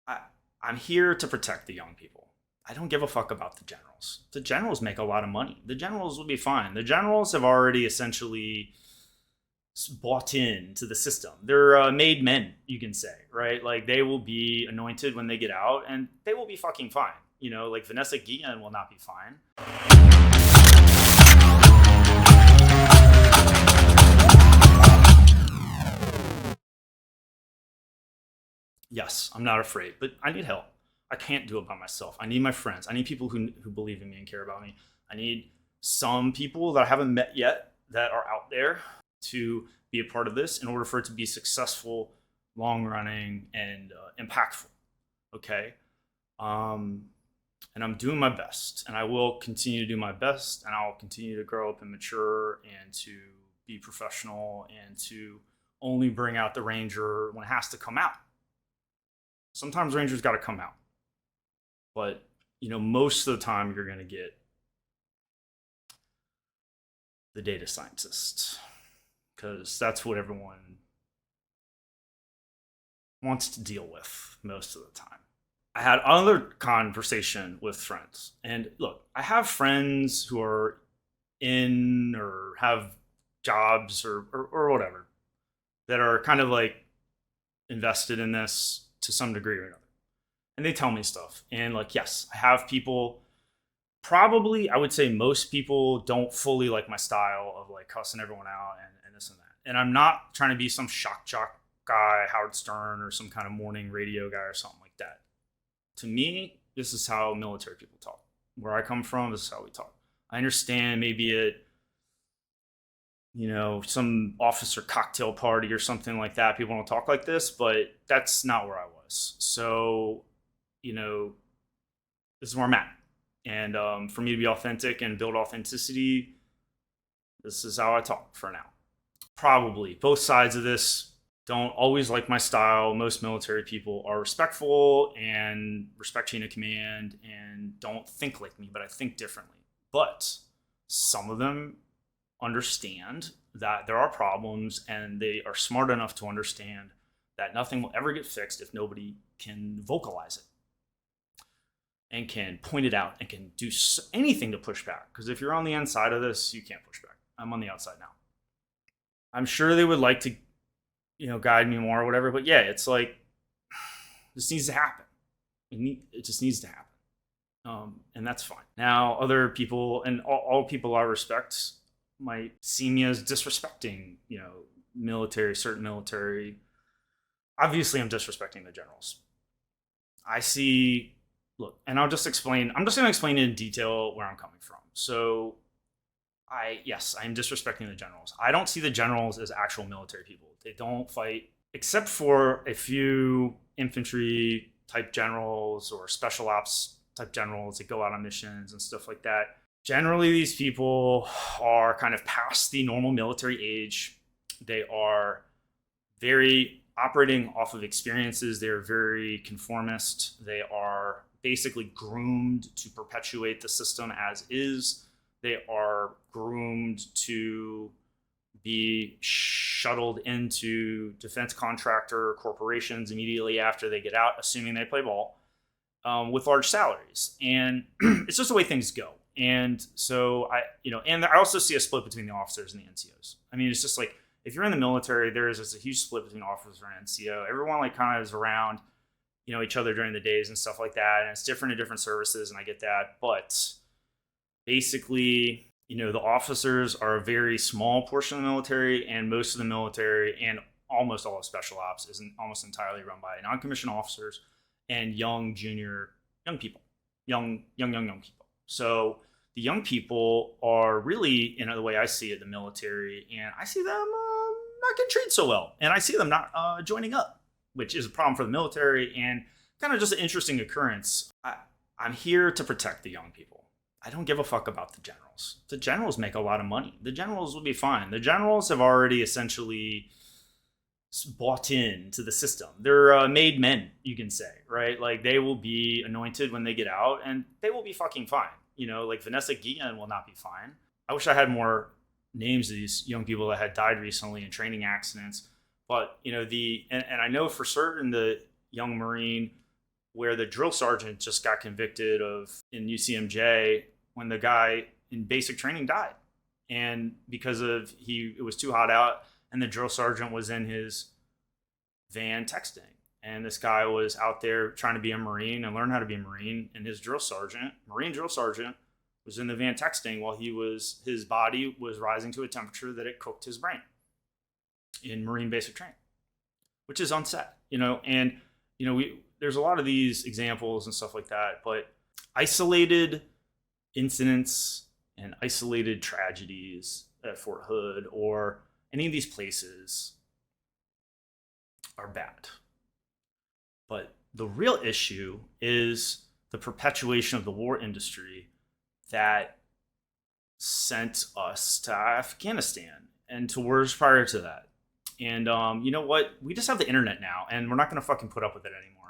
I, I'm here to protect the young people. I don't give a fuck about the generals. The generals make a lot of money. The generals will be fine. The generals have already essentially bought into the system. They're made men, you can say, right? Like they will be anointed when they get out, and they will be fucking fine. Like Vanessa Guillen will not be fine. Yes, I'm not afraid, but I need help. I can't do it by myself. I need my friends. I need people who believe in me and care about me. I need some people that I haven't met yet that are out there to be a part of this in order for it to be successful, long running, and impactful. Okay. Um, and I'm doing my best, and I will continue to do my best, and I'll continue to grow up and mature and to be professional and to only bring out the Ranger when it has to come out. Sometimes Rangers got to come out, but most of the time you're going to get the data scientist because that's what everyone wants to deal with most of the time. I had another conversation with friends, and look, I have friends who are in or have jobs or whatever that are kind of like invested in this to some degree or another. And they tell me stuff. And like, yes, I have people, probably, I would say most people don't fully like my style of like cussing everyone out and this and that. And I'm not trying to be some shock jock guy, Howard Stern, or some kind of morning radio guy or something like that. To me, this is how military people talk. Where I come from, this is how we talk. I understand maybe some officer cocktail party or something like that. People don't talk like this, but that's not where I was. So, this is where I'm at. And for me to be authentic and build authenticity, this is how I talk for now. Probably both sides of this don't always like my style. Most military people are respectful and respect chain of command and don't think like me, but I think differently. But some of them understand that there are problems and they are smart enough to understand that nothing will ever get fixed if nobody can vocalize it and can point it out and can do anything to push back. Because if you're on the inside of this, you can't push back. I'm on the outside now. I'm sure they would like to, guide me more or whatever. But yeah, it's like, this needs to happen. It just needs to happen. And that's fine. Now, other people and all people I respect might see me as disrespecting, certain military. Obviously, I'm disrespecting the generals. I see, look, and I'm just going to explain in detail where I'm coming from. So, yes, I'm disrespecting the generals. I don't see the generals as actual military people. They don't fight, except for a few infantry type generals or special ops type generals that go out on missions and stuff like that. Generally, these people are kind of past the normal military age. They are very operating off of experiences. They're very conformist. They are basically groomed to perpetuate the system as is. They are groomed to be shuttled into defense contractor corporations immediately after they get out, assuming they play ball, with large salaries. And it's just the way things go. And so and I also see a split between the officers and the NCOs. I mean, it's just like, if you're in the military, there is just a huge split between officers and NCO. Everyone like kind of is around, each other during the days and stuff like that. And it's different in different services, and I get that. But basically, the officers are a very small portion of the military, and most of the military and almost all of special ops is almost entirely run by non-commissioned officers and young people, young people. So the young people are really, the way I see it, the military, and I see them not getting treated so well, and I see them not joining up, which is a problem for the military and kind of just an interesting occurrence. I'm here to protect the young people. I don't give a fuck about the generals. The generals make a lot of money. The generals will be fine. The generals have already essentially bought into the system. They're made men, you can say, right? Like they will be anointed when they get out, and they will be fucking fine. Like Vanessa Guillen will not be fine. I wish I had more names of these young people that had died recently in training accidents. But and I know for certain the young Marine where the drill sergeant just got convicted of in UCMJ when the guy in basic training died. And because of it was too hot out, and the drill sergeant was in his van texting. And this guy was out there trying to be a Marine and learn how to be a Marine. And his Marine drill sergeant, was in the van texting while his body was rising to a temperature that it cooked his brain in Marine basic training, which is unsaid, and, there's a lot of these examples and stuff like that, but isolated incidents and isolated tragedies at Fort Hood or any of these places are bad. But the real issue is the perpetuation of the war industry that sent us to Afghanistan and to wars prior to that. And you know what? We just have the internet now, and we're not going to fucking put up with it anymore.